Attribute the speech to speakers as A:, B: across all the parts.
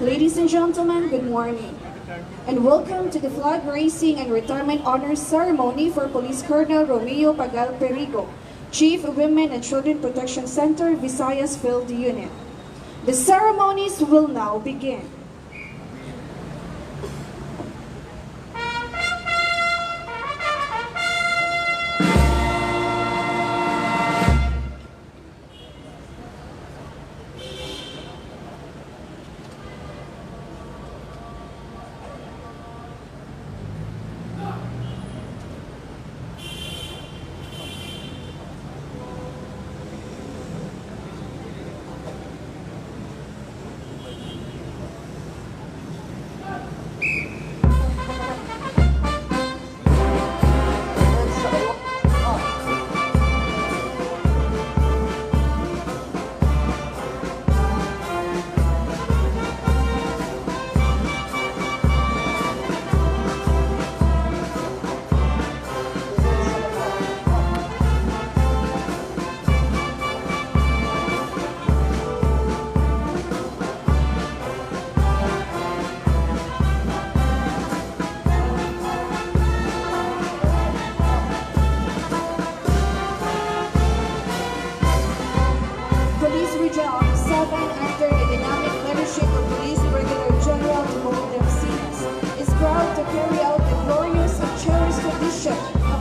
A: Ladies and gentlemen, good morning, and welcome to the Flag Raising and Retirement Honors Ceremony for Police Colonel Romeo Pagal Perigo, Chief of Women and Children Protection Center, Visayas Field Unit. The ceremonies will now begin.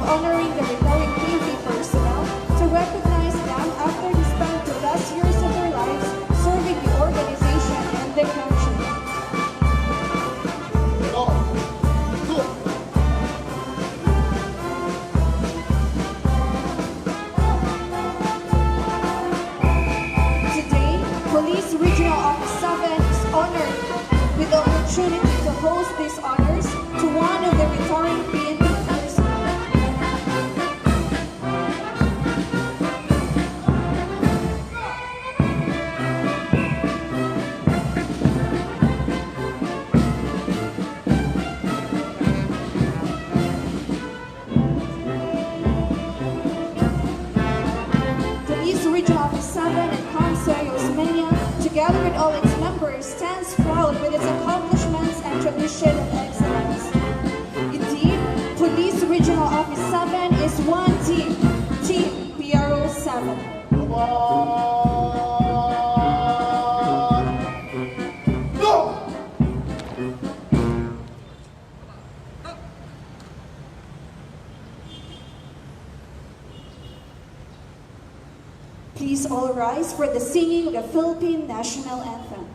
A: Honoring the retiring PV personnel to recognize them after they spent the last years of their lives serving the organization and the country. Today, Police Regional Office 7 is honored with the opportunity to host these honors to one of the retiring PNP together with all its members, stands proud with its accomplishments and tradition of excellence. Indeed, Police Regional Office 7 is one team, Team PRO 7. Please all rise for the singing of the Philippine National Anthem.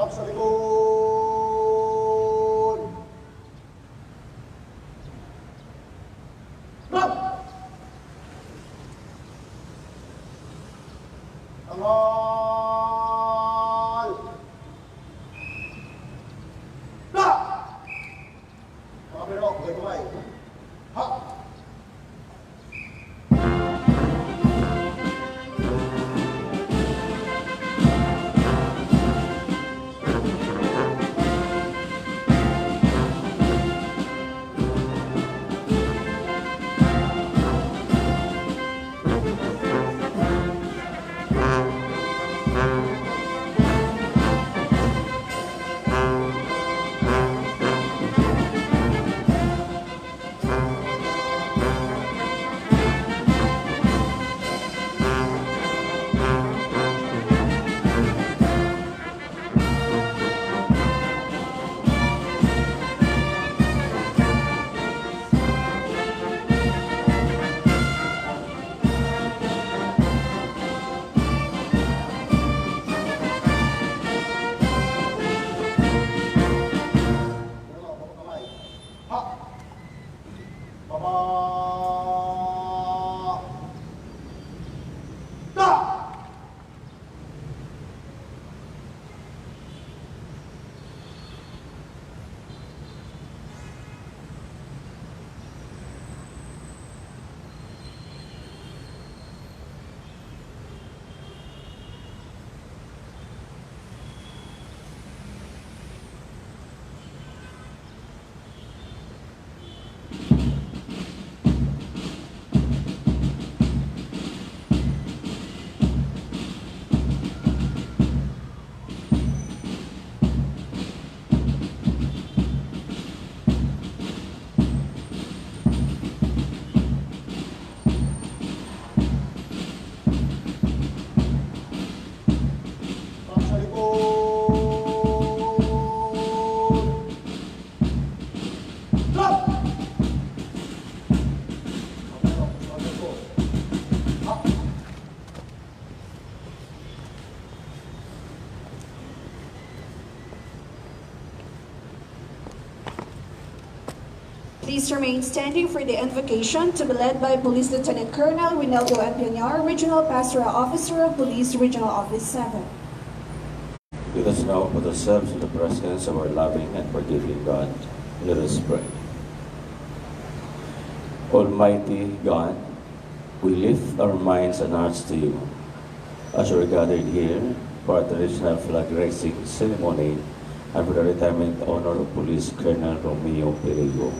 B: Sa likod! Rap! Angal! Rap! Mga pero, kumay. Ha!
A: Please remain standing for the invocation to be led by Police Lieutenant Colonel Rinaldo Empeñar, Regional Pastoral Officer of Police Regional Office 7.
C: Let us now put ourselves in the presence of our loving and forgiving God. Let us pray. Almighty God, we lift our minds and hearts to you as we are gathered here for our traditional flag raising ceremony and for the retirement honor of Police Colonel ROMEO PERIGO.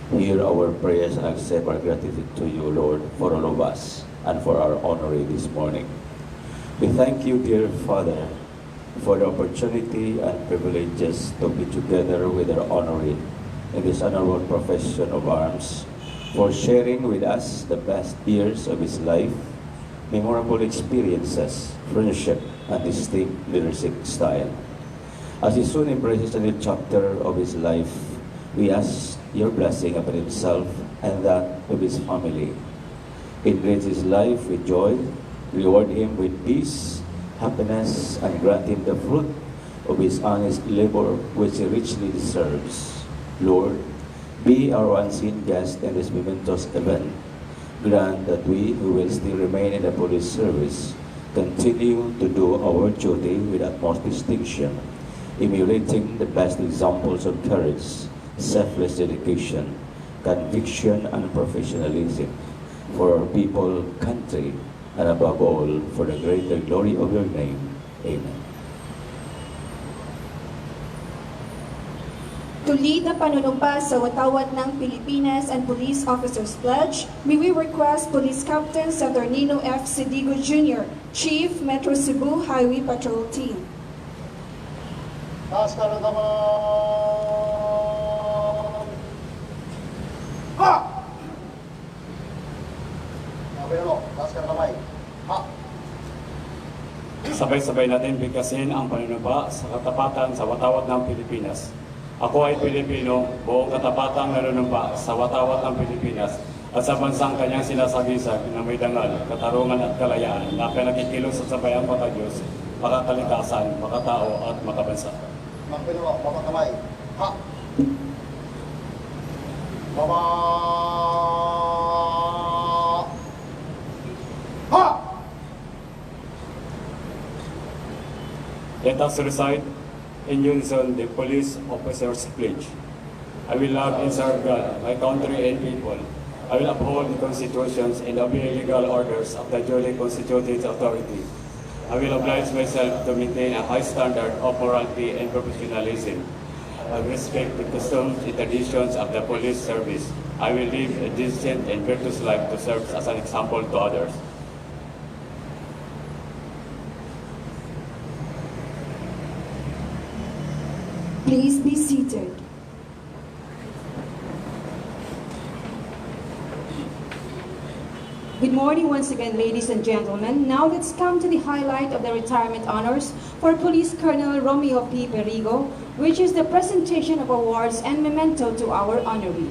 C: Hear our prayers and accept our gratitude to you, Lord, for all of us and for our honoree this morning. We thank you, dear Father, for the opportunity and privileges to be together with our honoree in this honorable profession of arms, for sharing with us the best years of his life, memorable experiences, friendship, and distinct leadership style. As he soon embraces a new chapter of his life, we ask your blessing upon himself and that of his family. Enrich his life with joy, reward him with peace, happiness, and grant him the fruit of his honest labor which he richly deserves. Lord, be our unseen guest in this momentous event. Grant that we who will still remain in the police service continue to do our duty with utmost distinction, emulating the best examples of courage, selfless dedication, conviction, and professionalism for our people, country, and above all, for the greater glory of your name. Amen.
A: To lead the panunumpa sa watawat ng Pilipinas and Police Officers Pledge, may we request Police Captain Saturnino F. Sidigo Jr., Chief, Metro Cebu Highway Patrol Team.
B: Taas ka ng kamay. Ha! Sabi na mo, taas ka ng kamay. Ha!
D: Sabay-sabay natin bigkasin ang panunumpa sa katapatan sa watawat ng Pilipinas. Ako ay Pilipino, buong katapatang nanunumpa sa watawat ng Pilipinas at sa bansang kanyang sinasabisag na may dangal, katarungan at kalayaan na pinakikilos sa sabayang makadiyos, makakalikasan, makatao at makabansa.
B: Magpino mo, baba kamay. Ha! Baba! Ha!
D: Let us recite in unison the police officer's pledge. I will love and serve God, my country and people. I will uphold the constitutions and obey legal orders of the duly constituted authority. I will oblige myself to maintain a high standard of morality and professionalism. I will respect the customs and traditions of the police service. I will live a decent and virtuous life to serve as an example to others.
A: Please be seated. Good morning once again, ladies and gentlemen. Now let's come to the highlight of the retirement honors for Police Colonel ROMEO P. PERIGO, which is the presentation of awards and memento to our honoree.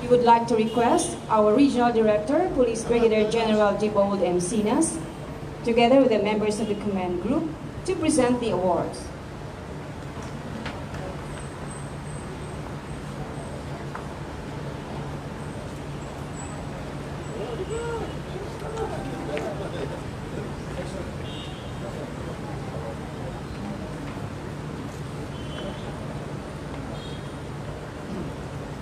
A: We would like to request our Regional Director, Police Brigadier General Dibold M. Sinas, together with the members of the command group, to present the awards.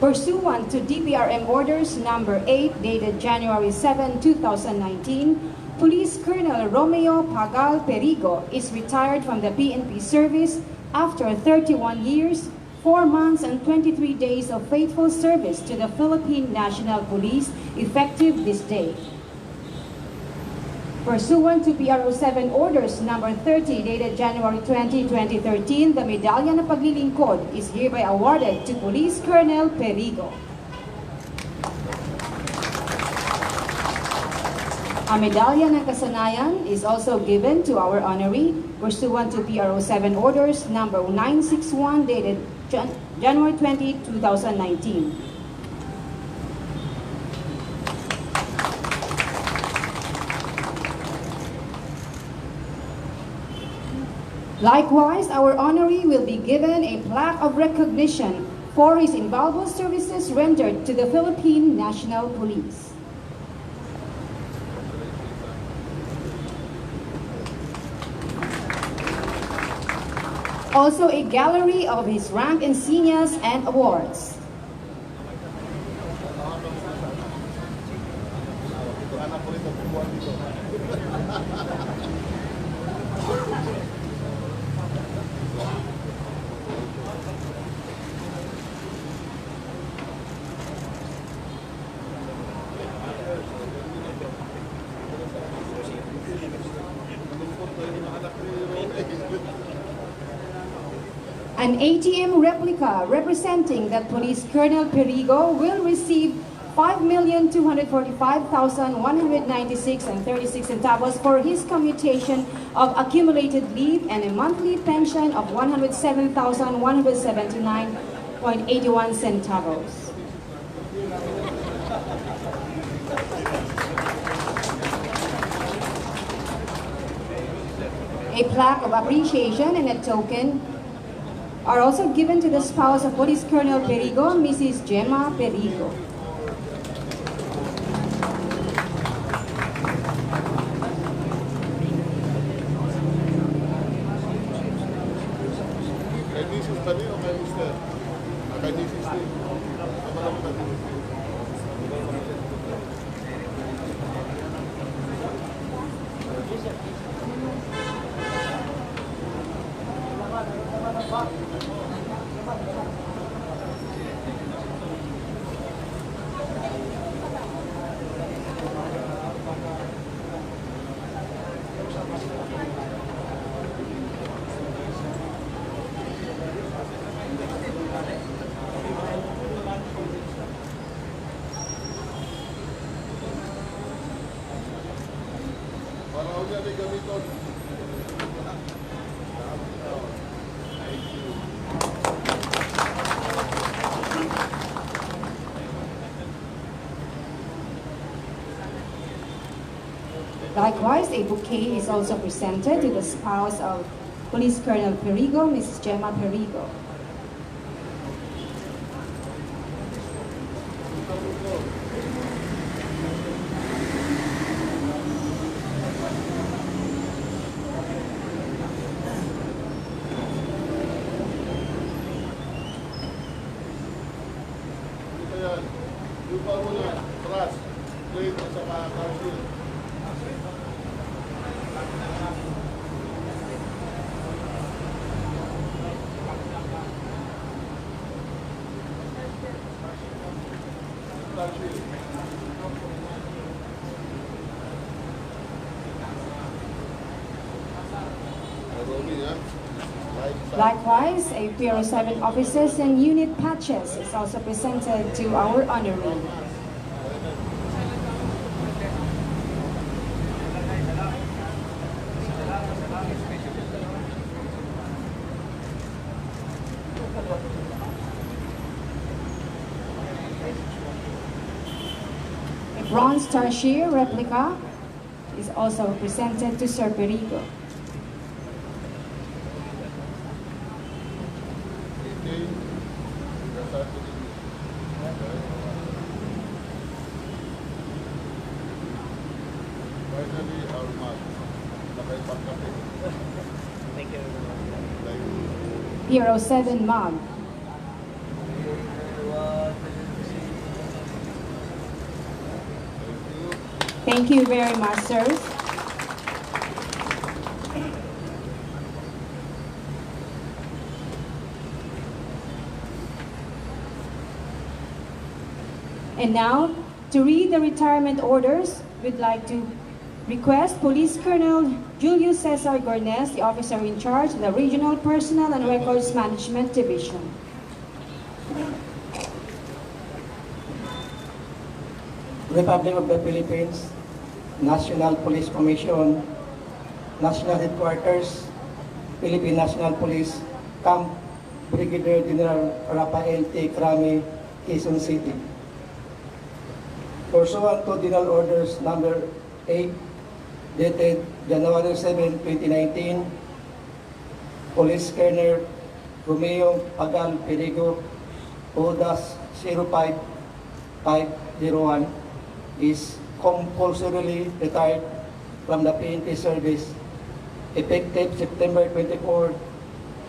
A: Pursuant to DPRM Orders Number 8, dated January 7, 2019, Police Colonel ROMEO PAGAL PERIGO is retired from the PNP service after 31 years, 4 months, and 23 days of faithful service to the Philippine National Police, effective this day. Pursuant to PRO 7 Orders Number 30, dated January 20, 2013, the Medalya ng Paglilingkod is hereby awarded to Police Colonel PERIGO. A Medalya ng Kasanayan is also given to our honoree pursuant to PRO 7 Orders Number 961, dated January 20, 2019. Likewise, our honoree will be given a plaque of recognition for his invaluable services rendered to the Philippine National Police. Also a gallery of his rank insignias and awards. An ATM replica representing that Police Colonel Perigo will receive 5,245,196 and 36 centavos for his commutation of accumulated leave and a monthly pension of 107,179.81 centavos. A plaque of appreciation and a token are also given to the spouse of Police Colonel Perigo, Mrs. Gemma Perigo.
E: Kay Mrs. ba niyo o kay Mr.? Kay Mrs. din. Para ako niya may gamiton.
A: Likewise, a bouquet is also presented to the spouse of Police Colonel Perigo, Mrs. Gemma Perigo.
E: Ito yan. Lupa mo na. Trust. Plate at saka council. ROMEO, ha?
A: Likewise, a pair of 7 officers and unit patches is also presented to our honoree. A bronze tarsier replica is also presented to Sir Perigo.
E: Finally, our man. Nakaipankapit.
F: Thank you.
A: Hero 7 Mog. Thank you very much, sirs. And now, to read the retirement orders, we'd like to request Police Colonel Julio Cesar Gornes, the officer in charge of the Regional Personnel and Records Management Division.
F: Republic of the Philippines, National Police Commission, National Headquarters, Philippine National Police, Camp Brigadier General Rafael T. Crame, Quezon City. Pursuant to General Orders Number 8, dated January 7, 2019, Police Colonel ROMEO PAGAL PERIGO O-05501 is compulsorily retired from the PNP service effective September 24,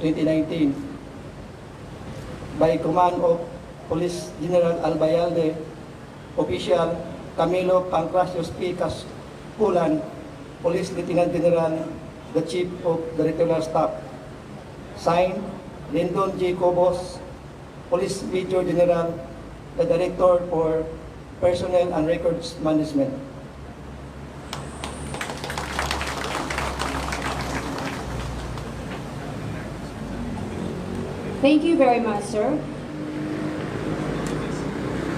F: 2019 by command of Police General Albayalde, Official Camilo Pancrasius P. Caspulan, Police Lieutenant General, the Chief of the Regional Staff. Signed, Lyndon G. Cobos, Police Major General, the Director for Personnel and Records Management.
A: Thank you very much, sir.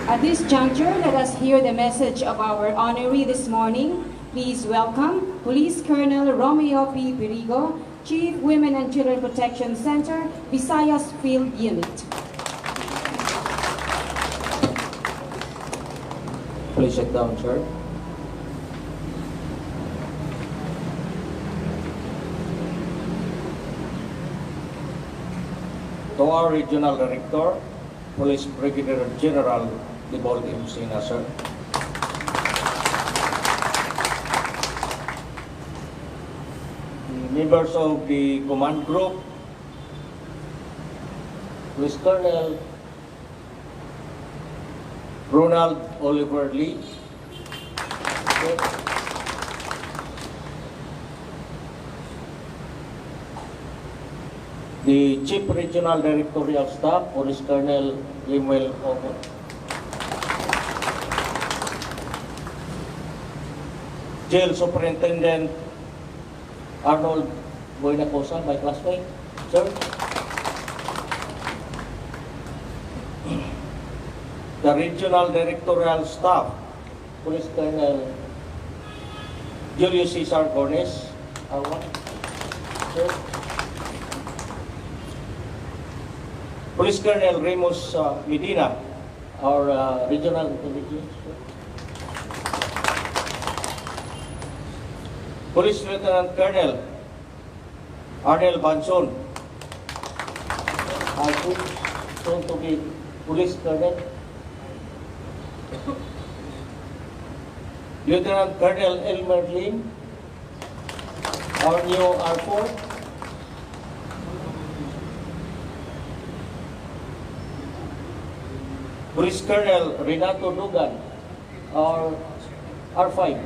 A: At this juncture, let us hear the message of our honoree this morning. Please welcome Police Colonel Romeo P. PERIGO, Chief Women and Children Protection Center, Visayas Field Unit.
F: Please sit down, sir. To our Regional Director, Police Brigadier General Dibol M. Sina, sir. The members of the command group, Police Colonel Ronald Oliver Lee, the Chief Regional Directorial Staff, Police Colonel Lemuel Omo, Jail Superintendent Arnold Boynacosa, my classmate, sir. The Regional Directorial Staff, Police Colonel Julio Cesar Gornes, sir. Police Colonel Remus Medina, our Regional Intelligence. Police Lieutenant Colonel Arnel Banson, soon to be Police Colonel. Lieutenant Colonel Elmer Lim, our new R4. Police Colonel Renato Dugan, our R5.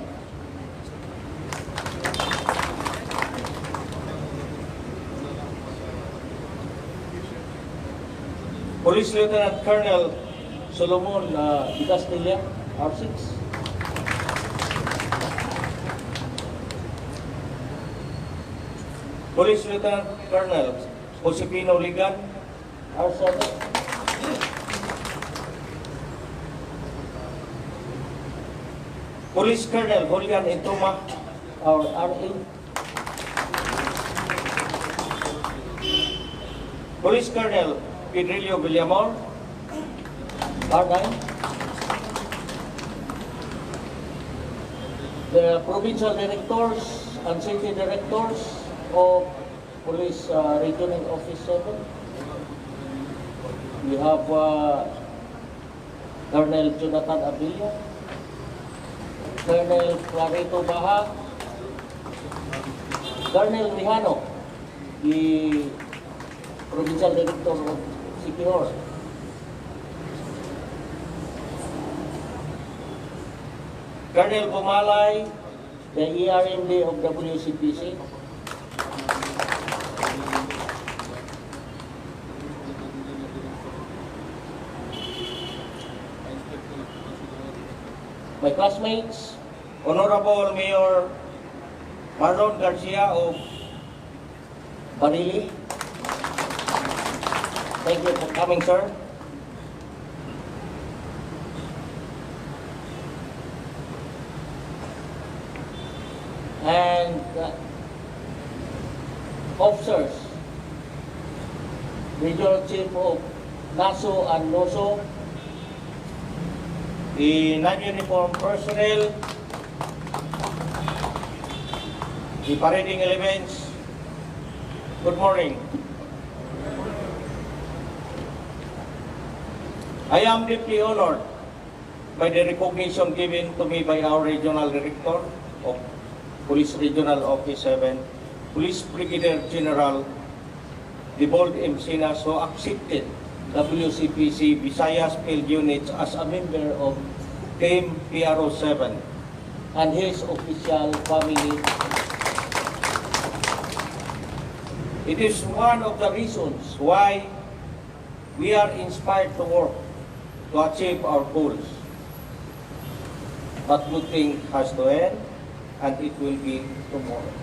F: Police Lieutenant Colonel Solomon Di Castilla, R6. Police Lieutenant Colonel Josepino Ligan, R7. Police Colonel Julian Intuma, our R8. Police Colonel Pedrillo Villamor, R9. The provincial directors and city directors of Police Regional Office 7. We have Colonel Jonathan Abilia, Colonel Clarito Baha, Colonel Rihano, the provincial director of City Hall. Colonel Bumalay, the ERMD of WCPC. My classmates, Honorable Mayor Marlon Garcia of Barili. Thank you for coming, sir. And officers, Regional Chief of NASO and NOSO, the non-uniform personnel, the parading elements. Good morning. I am deeply honored by the recognition given to me by our Regional Director of Police Regional Office 7, Police Brigadier General Dibold Encinas, who accepted WCPC Visayas Field Units as a member of Team PRO 7 and his official family. It is one of the reasons why we are inspired to work to achieve our goals. But good thing has to end, and it will be tomorrow.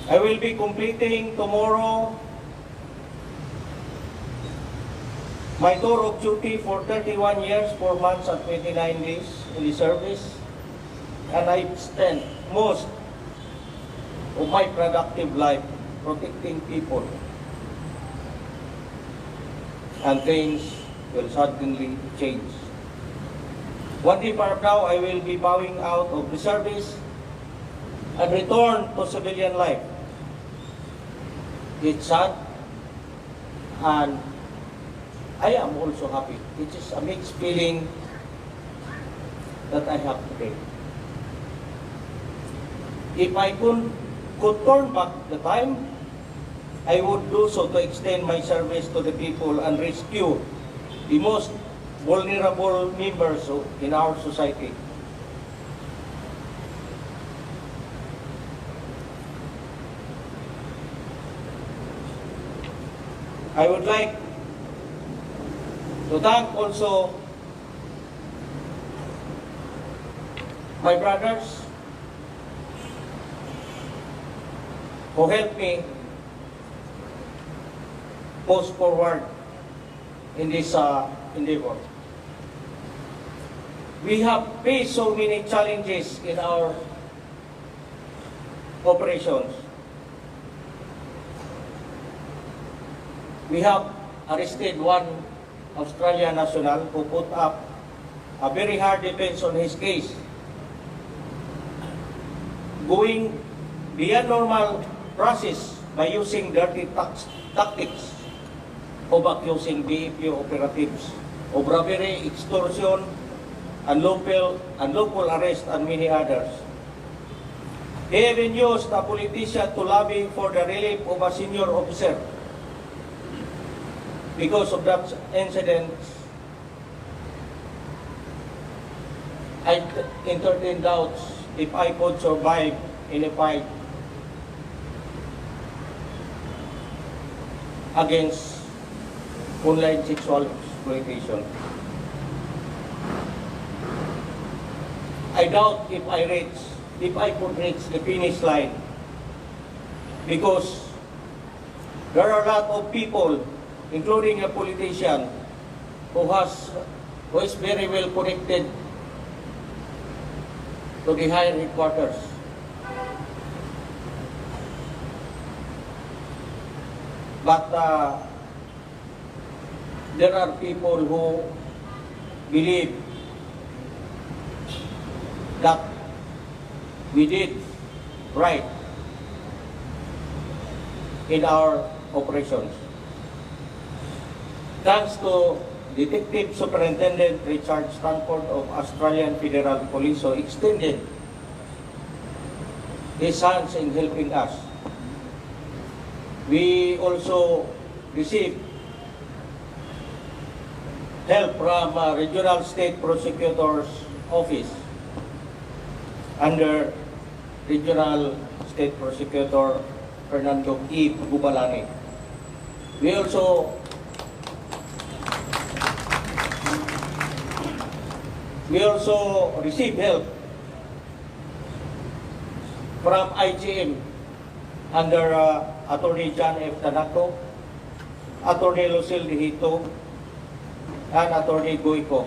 F: I will be completing tomorrow my tour of duty for 31 years, 4 months and 29 days in the service, and I've spent most of my productive life protecting people, and things will suddenly change. One day from now, I will be bowing out of the service and return to civilian life. It's sad, and I am also happy. It is a mixed feeling that I have today. If I could turn back the time, I would do so to extend my service to the people and rescue the most vulnerable members in our society. I would like to thank also my brothers who helped me push forward in this endeavor. We have faced so many challenges in our operations. We have arrested one Australian national who put up a very hard defense on his case, going beyond normal process by using dirty tactics of accusing BFU operatives of robbery, extortion, unlawful arrest, and many others. He even used a politician to lobby for the relief of a senior officer. Because of that incident, I entertained doubts if I could survive in a fight against online sexual exploitation. I doubt if I could reach the finish line, because there are a lot of people, including a politician who is very well connected to the higher headquarters. But there are people who believe that we did right in our operations. Thanks to Detective Superintendent Richard Stanford of Australian Federal Police, who extended his hands in helping us. We also received help from Regional State Prosecutor's Office under Regional State Prosecutor Fernando E. Gubalani. We also received help from IGM under Attorney John F. Tanaco, Attorney Lucille Dihito, and Attorney Goico.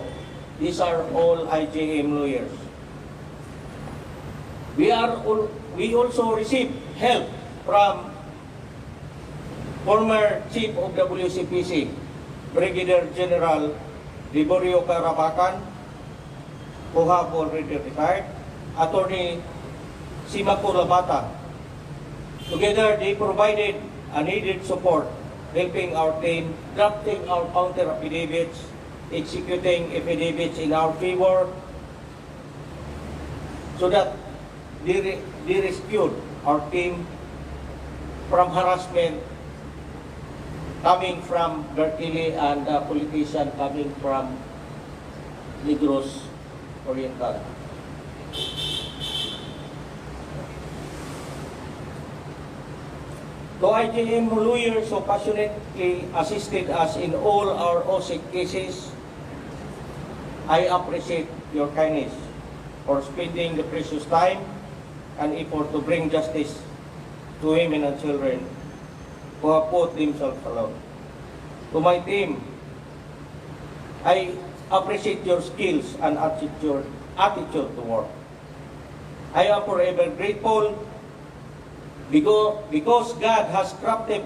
F: These are all IGM lawyers. We also received help from former Chief of WCPC, Brigadier General Liborio Carabacan, who have already retired, Attorney Simako Labata. Together, they provided a needed support, helping our team, drafting our counter affidavits, executing affidavits in our favor, so that they rescued our team from harassment coming from Berkeley and a politician coming from Negros Oriental. To IJM lawyers who passionately assisted us in all our OSIC cases, I appreciate your kindness for spending the precious time and effort to bring justice to women and children who have put themselves alone. To my team, I appreciate your skills and attitude to work. I am forever grateful because God has crafted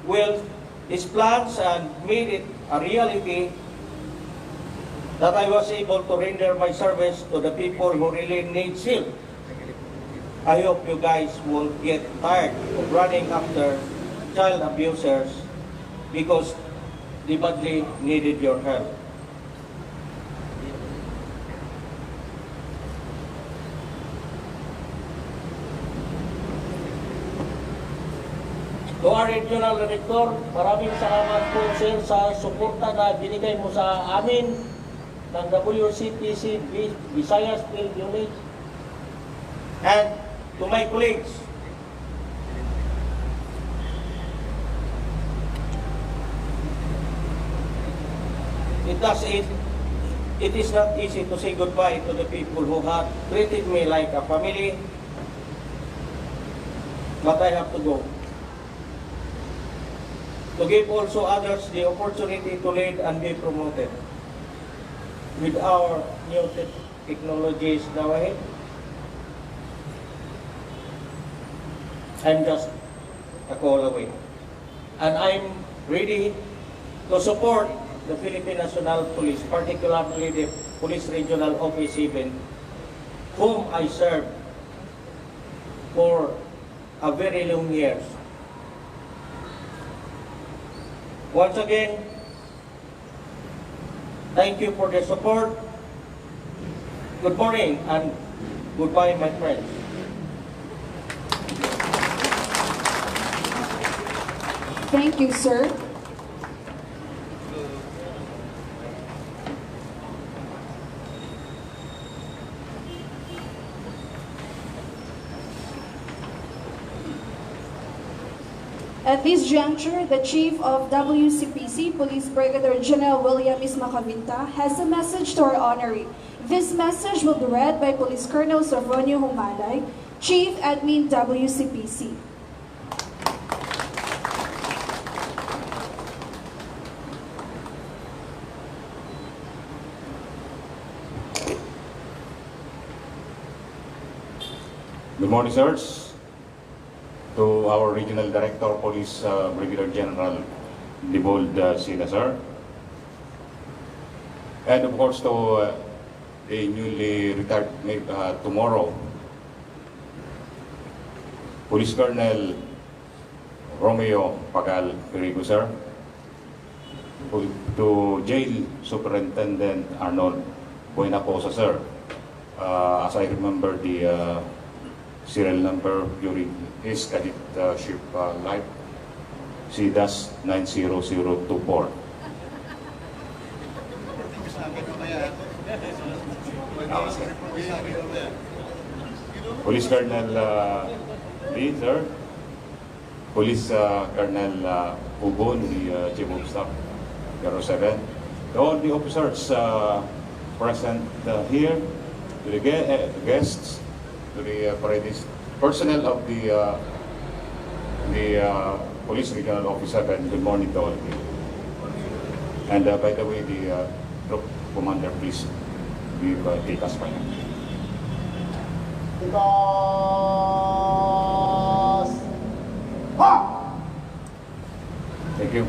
F: well His plans and made it a reality, that I was able to render my service to the people who really need help. I hope you guys won't get tired of running after child abusers because they badly needed your help. To our Regional Director, maraming salamat po sir sa suporta na binigay mo sa amin ng WCPC Visayas Field Unit. And to my colleagues, it is not easy to say goodbye to the people who have treated me like a family, but I have to go. To give also others the opportunity to lead and be promoted. With our new technologies now ahead, I'm just a call away. And I'm ready to support the Philippine National Police, particularly the Police Regional Office 7, whom I served for a very long years. Once again, thank you for the support. Good morning and goodbye, my friends.
A: Thank you, sir. At this juncture, the Chief of WCPC, Police Brigadier General William Ismacavinta, has a message to our honoree. This message will be read by Police Colonel Sofronio Humalay, Chief Admin WCPC.
G: Good morning, sirs. To our Regional Director, Police Brigadier General Dibold Sina, sir. And of course to the newly retired tomorrow, Police Colonel ROMEO PAGAL, PERIGO, sir. To Jail Superintendent Arnold Buenaposa, sir. As I remember the serial number during his cadetship life, CDAS 90024. Police Colonel Lee, sir. Police Colonel Ubon, the Chief of Staff, 07. To all the officers present here, to the guests, to the personnel of the Police Regional Office 7, good morning to all of you. And by the way, the Troop Commander, please take us by now.
B: Tikas! Ha!
G: Thank you.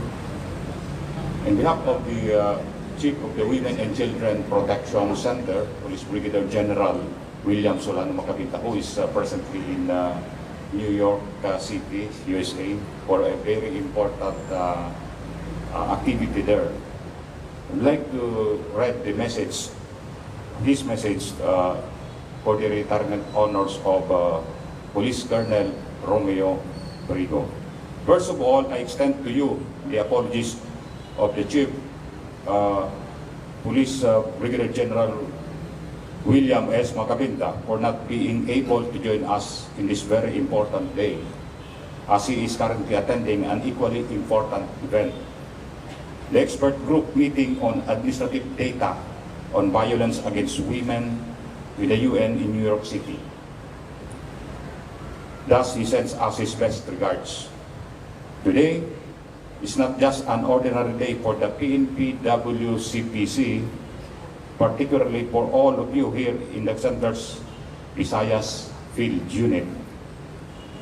G: In behalf of the Chief of the Women and Children Protection Center, Police Brigadier General William Solano Macavita, who is presently in New York City, USA, for a very important activity there. I'd like to read the message, this message for the retirement honors of Police Colonel ROMEO PERIGO. First of all, I extend to you the apologies of the Chief Police Brigadier General William S. Macabinda for not being able to join us in this very important day, as he is currently attending an equally important event, the expert group meeting on administrative data on violence against women with the UN in New York City. Thus, he sends us his best regards. Today is not just an ordinary day for the PNP-WCPC, particularly for all of you here in the Center's Visayas Field Unit.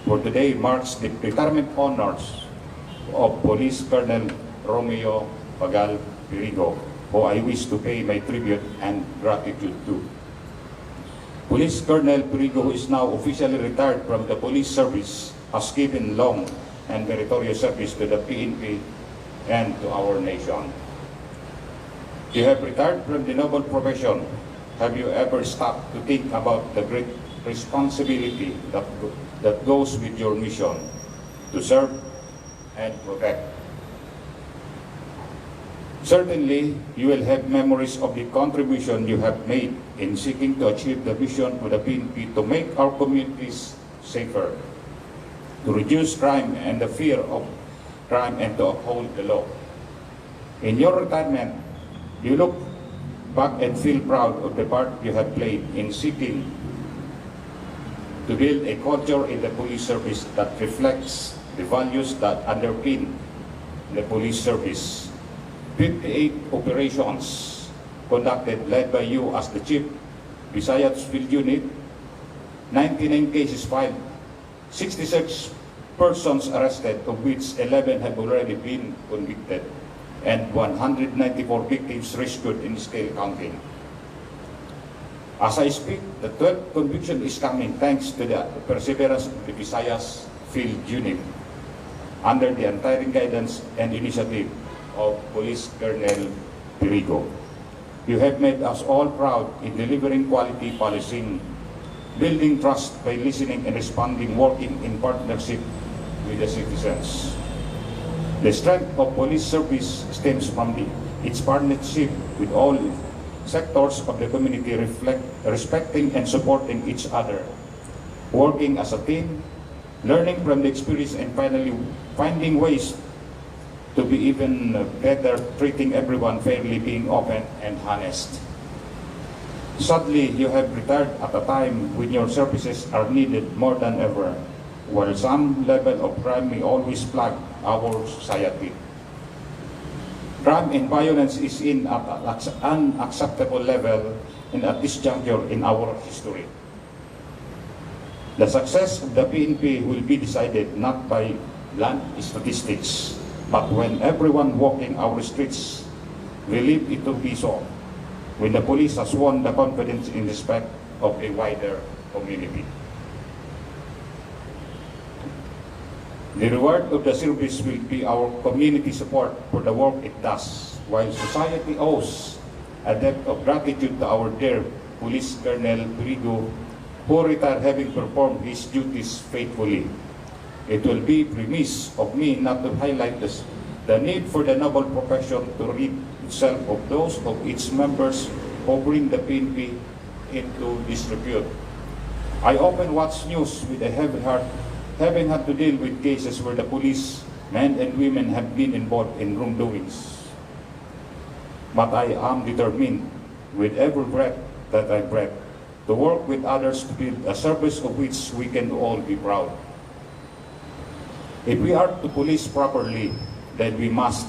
G: For today marks the retirement honors of Police Colonel ROMEO PAGAL PERIGO, who I wish to pay my tribute and gratitude to. Police Colonel PERIGO, who is now officially retired from the police service, has given long and meritorious service to the PNP and to our nation. You have retired from the noble profession. Have you ever stopped to think about the great responsibility that goes with your mission to serve and protect? Certainly, you will have memories of the contribution you have made in seeking to achieve the vision of the PNP to make our communities safer, to reduce crime and the fear of crime, and to uphold the law. In your retirement, you look back and feel proud of the part you have played in seeking to build a culture in the police service that reflects the values that underpin the police service. 58 operations conducted, led by you as the Chief, Visayas Field Unit, 99 cases filed, 66 persons arrested, of which 11 have already been convicted, and 194 victims rescued in scale counting. As I speak, the 12th conviction is coming thanks to the perseverance of the Visayas Field Unit under the untiring guidance and initiative of Police Colonel PERIGO. You have made us all proud in delivering quality policing, building trust by listening and responding, working in partnership with the citizens. The strength of police service stems from its partnership with all sectors of the community, respecting and supporting each other, working as a team, learning from the experience, and finally finding ways to be even better, treating everyone fairly, being open and honest. Sadly, you have retired at a time when your services are needed more than ever, while some level of crime may always plague our society. Crime and violence is in an unacceptable level and at this juncture in our history. The success of the PNP will be decided not by blunt statistics, but when everyone walking our streets believe it to be so, when the police has won the confidence and respect of a wider community. The reward of the service will be our community support for the work it does, while society owes a debt of gratitude to our dear Police Colonel PERIGO, who retired having performed his duties faithfully. It will be remiss of me not to highlight the need for the noble profession to rid itself of those of its members who bring the PNP into disrepute. I often watch news with a heavy heart, having had to deal with cases where the police, men and women, have been involved in wrongdoings. But I am determined, with every breath that I breathe, to work with others to build a service of which we can all be proud. If we are to police properly, then we must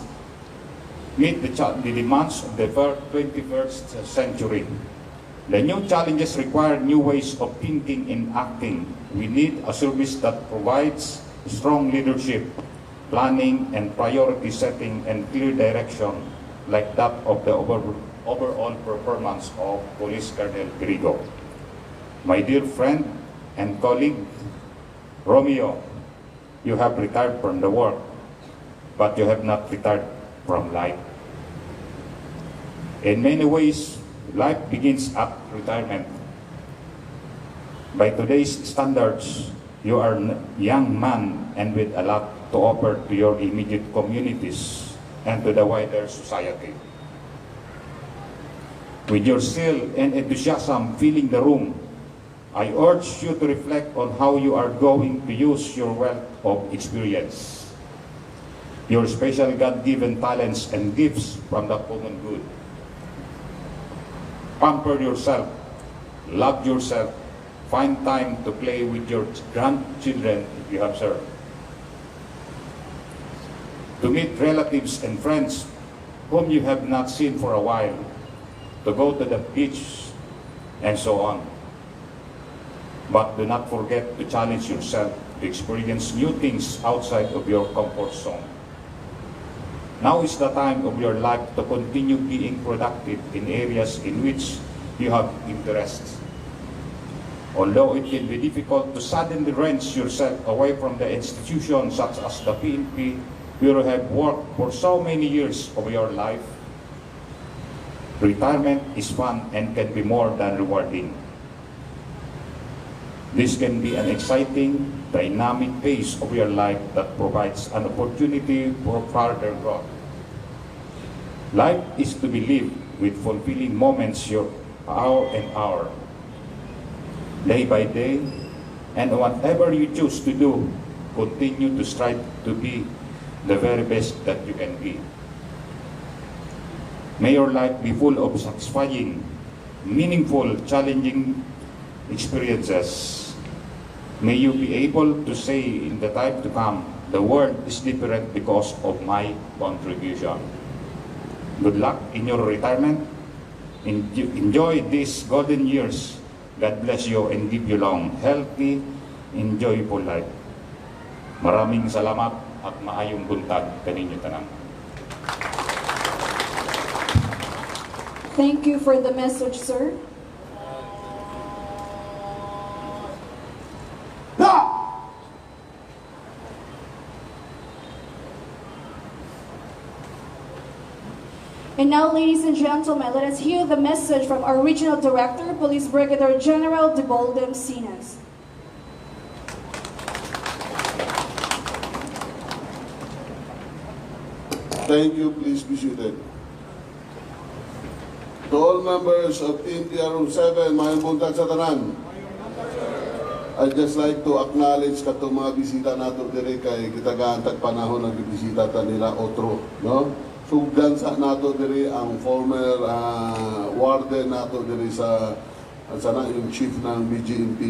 G: meet the demands of the 21st century. The new challenges require new ways of thinking and acting. We need a service that provides strong leadership, planning and priority setting, and clear direction, like that of the overall performance of Police Colonel PERIGO. My dear friend and colleague, Romeo, you have retired from the work, but you have not retired from life. In many ways, life begins at retirement. By today's standards, you are a young man and with a lot to offer to your immediate communities and to the wider society. With your zeal and enthusiasm filling the room, I urge you to reflect on how you are going to use your wealth of experience, your special God-given talents and gifts from the common good. Pamper yourself, love yourself, find time to play with your grandchildren if you have served, to meet relatives and friends whom you have not seen for a while, to go to the beach, and so on. But do not forget to challenge yourself to experience new things outside of your comfort zone. Now is the time of your life to continue being productive in areas in which you have interests. Although it can be difficult to suddenly wrench yourself away from the institution such as the PNP, where you have worked for so many years of your life, retirement is fun and can be more than rewarding. This can be an exciting, dynamic phase of your life that provides an opportunity for further growth. Life is to be lived with fulfilling moments hour and hour, day by day, and whatever you choose to do, continue to strive to be the very best that you can be. May your life be full of satisfying, meaningful, challenging experiences. May you be able to say in the time to come, the world is different because of my contribution. Good luck in your retirement. Enjoy these golden years. God bless you and give you long, healthy, enjoyable life. Maraming salamat at maayong buntag kaninyo tanan.
A: Thank you for the message, sir. And now, ladies and gentlemen, let us hear the message from our Regional Director, Police Brigadier General Deboldem Sinas.
E: Thank you. Please be seated. To all members of Team PRO 7, mayang buntag sa tanan. I'd just like to acknowledge katong mga bisita nato dire kay kitagaantag panahon ng bisita ta nila otro, no? Sugdan sa nato dire ang former warden nato dire sa sana yung chief ng BGMP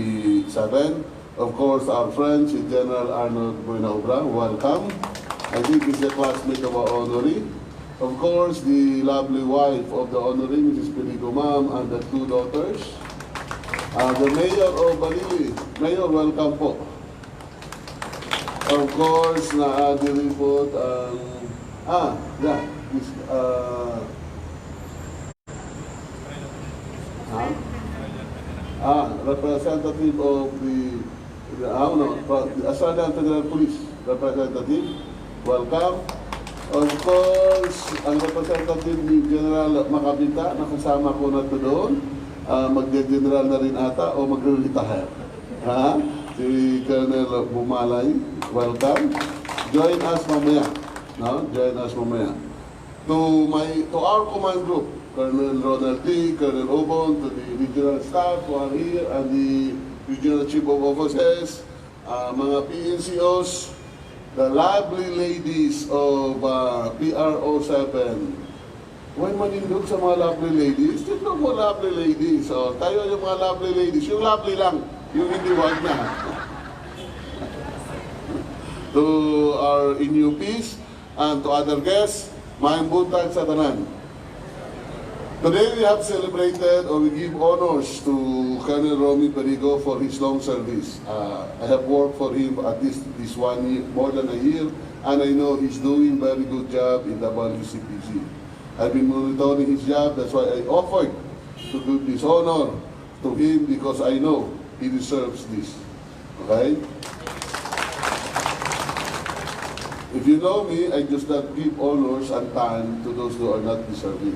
E: 7. Of course, our friend si General Arnold Buenaobra, welcome. I think he's a classmate of our honoree. Of course, the lovely wife of the honoree, Mrs. PERIGO ma'am, and the two daughters. The Mayor of Balili. Mayor, welcome po. Of course, na-adili po ang... yeah. This, representative of the Assistant Federal Police representative. Welcome. Of course, ang representative ni General Macabita, nakasama ko na ito doon. Magde-general na rin ata o magre-retire. Si Colonel Bumalay, welcome. Join us mamaya. No? Join us mamaya. To our command group, Colonel Ronald D., Colonel Obon, to the regional staff who are here, and the regional chief of officers, mga PNCOs, the lovely ladies of PRO 7. Huwag manindog sa mga lovely ladies. Tignan mo lovely ladies. Tayo yung mga lovely ladies. Yung lovely lang. Yung hindi wag na. To our INUPs and to other guests, mayang buntag sa tanan. Today we have celebrated or we give honors to Colonel Romeo PERIGO for his long service. I have worked for him at least this 1 year, more than a year, and I know he's doing very good job in WCPC. I've been monitoring his job, that's why I offered to do this honor to him because I know he deserves this. Okay? If you know me, I just not give honors and time to those who are not deserving.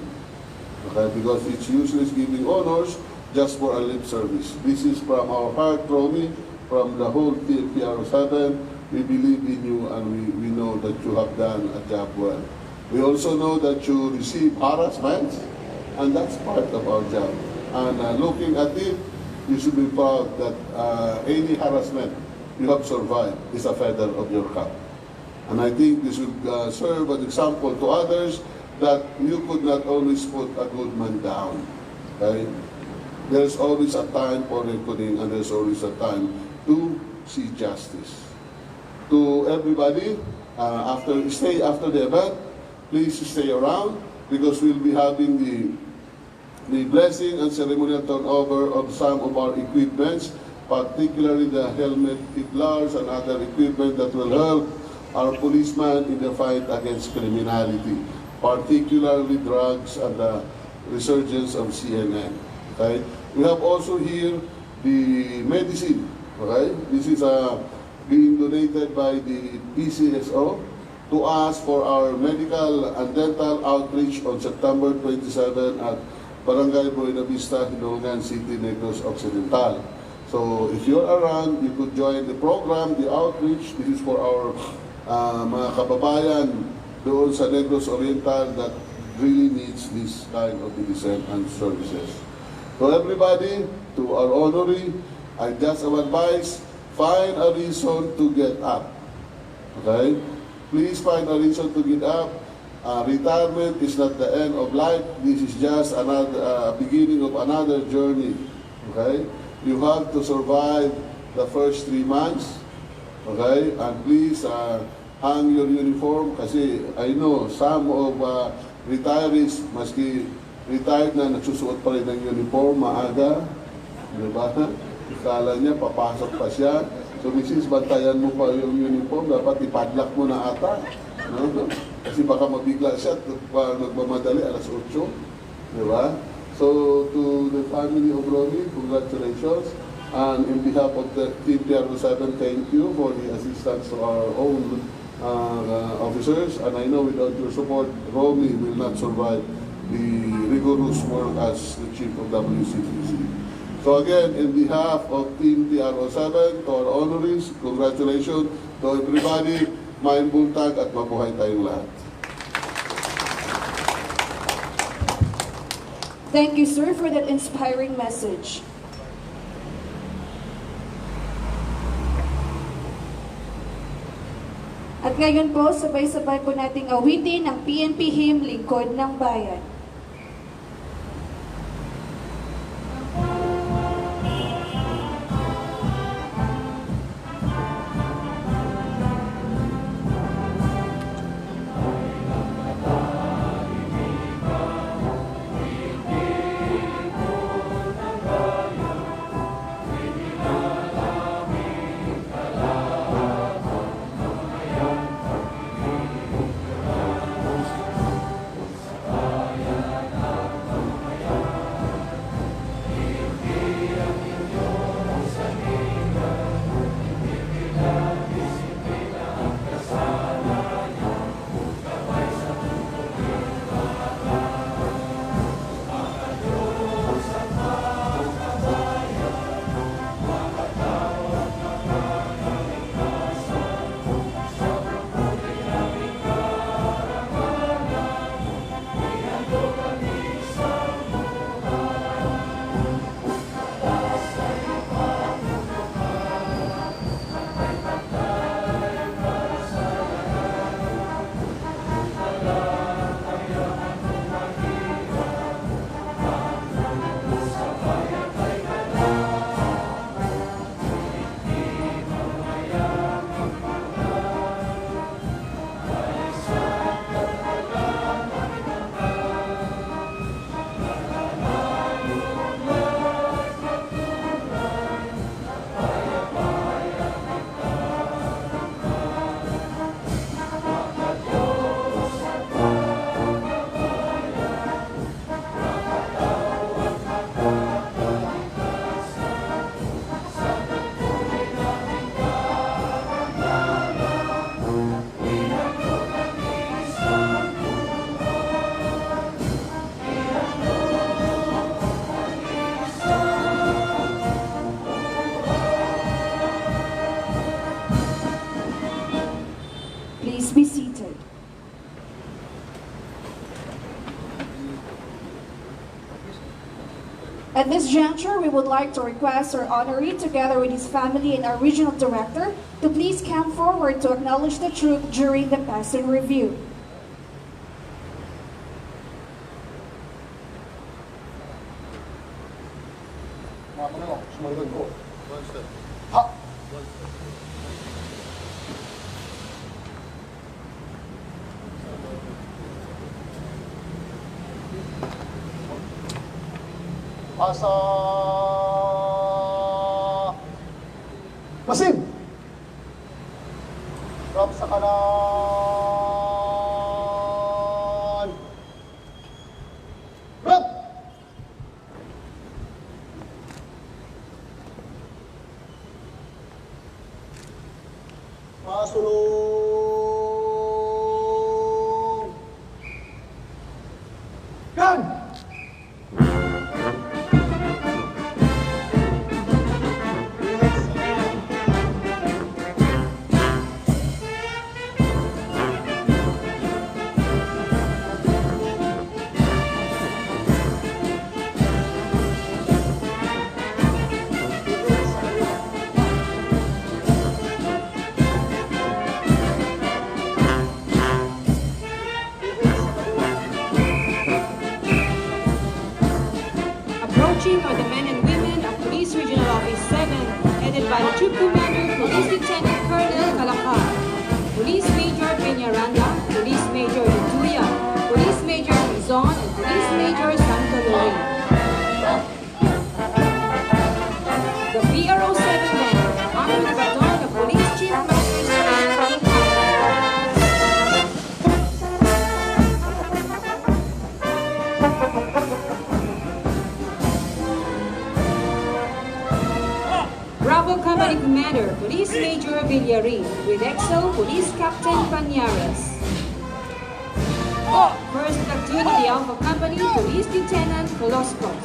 E: Okay, because it's useless giving honors just for a lip service. This is from our heart, Romy, from the whole PRO7. We believe in you and we know that you have done a job well. We also know that you receive harassment, and that's part of our job. And looking at it, you should be proud that any harassment you have survived is a feather of your cap. And I think this will serve an example to others that you could not always put a good man down. Okay? There's always a time for reckoning, and there's always a time to see justice. To everybody, stay after the event. Please stay around because we'll be having the blessing and ceremonial turnover of some of our equipments, particularly the helmet, tiplars, and other equipment that will help our policemen in the fight against criminality, particularly drugs and the resurgence of CNN. Okay? We have also here the medicine. Okay? This is being donated by the PCSO to us for our medical and dental outreach on September 27 at Barangay Buena Vista, Hinulungan City, Negros Occidental. So if you're around, you could join the program, the outreach. This is for our mga kababayan doon sa Negros Oriental that really needs this kind of medicine and services. So everybody, to our honoree, I just advise, find a reason to get up. Okay? Please find a reason to get up. Retirement is not the end of life. This is just another beginning of another journey. Okay? You have to survive the first 3 months. Okay? And please hang your uniform kasi I know some of retirees, maski retired na, nagsusuot pa rin ng uniform maaga. Diba? Ikala niya, papasok pa siya. So, Mrs., bantayan mo pa yung uniform, dapat ipadlock mo na ata. No? Kasi baka mabigla siya, nagmamadali, alas 8. Diba? So, to the family of Romy, congratulations. And in behalf of the Team PRO7, thank you for the assistance to our own officers. And I know without your support, Romy will not survive the rigorous work as the Chief of WCPC. So again, in behalf of Team PRO7, to our honorees, congratulations to everybody. Maayong buntag at mabuhay tayong lahat.
A: Thank you, sir, for that inspiring message. At ngayon po, sabay-sabay po nating awitin ang PNP hymn, Lingkod ng Bayan. At this juncture, we would like to request our honoree, together with his family and our regional director, to please come forward to acknowledge the troop during the passing review.
B: Mga Panginoon, sumunod ko. Ha! Asa... Masin! Drop sa kanan! Drop! Pasulong! Yan!
H: Approaching are the men and women of Police Regional Office 7, headed by the Troop Commander, Police Lieutenant Colonel Calakar, Police Major Peñaranda, Police Major Lutuya, Police Major Quizon, and Police Major Santo Lorraine. The PRO 7 men, armed with the baton of Police Chief Master Sergeant Bravo Company Commander, Police Major Villarin, with EXO, Police Captain Pañares. First Platoon of the Alpha Company, Police Lieutenant Coloscos.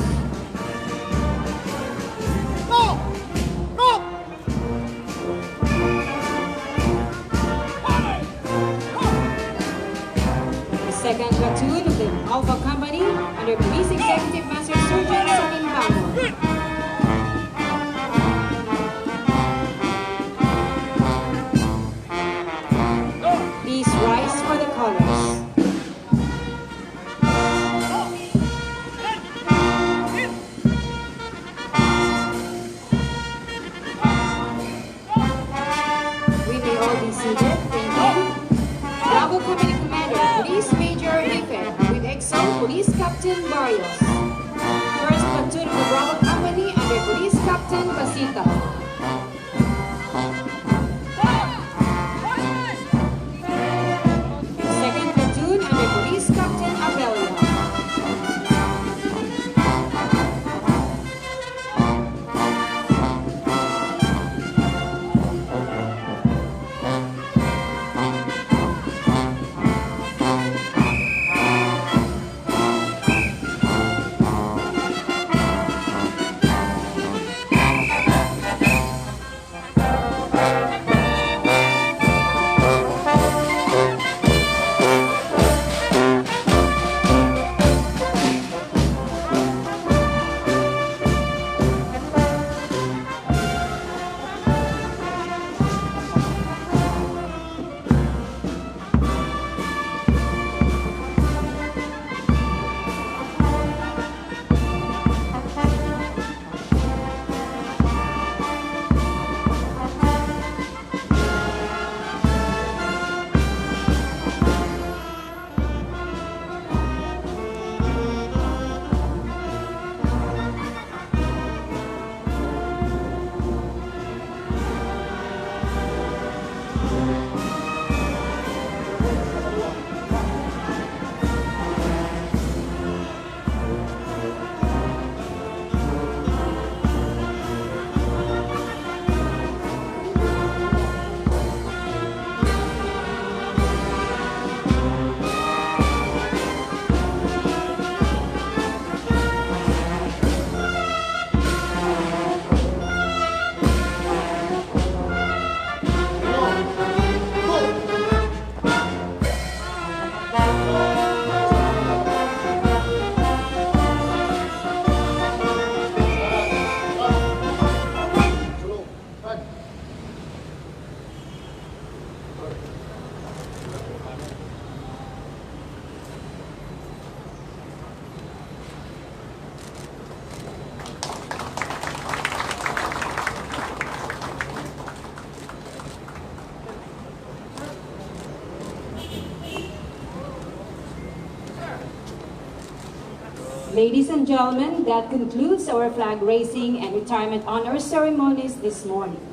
H: The second Platoon of the Alpha Company, under Police Executive Master Sergeant Salim Bangon. Please rise for the colors. We may all be seated. Thank you. Bravo Company Commander, Police Major Rife, with EXO, Police Captain Barrios. First Platoon of the Bravo Company, under Police Captain Pasita. Second Platoon under Police Captain Abella. Ladies and gentlemen, that concludes our flag raising and retirement honor ceremonies this morning.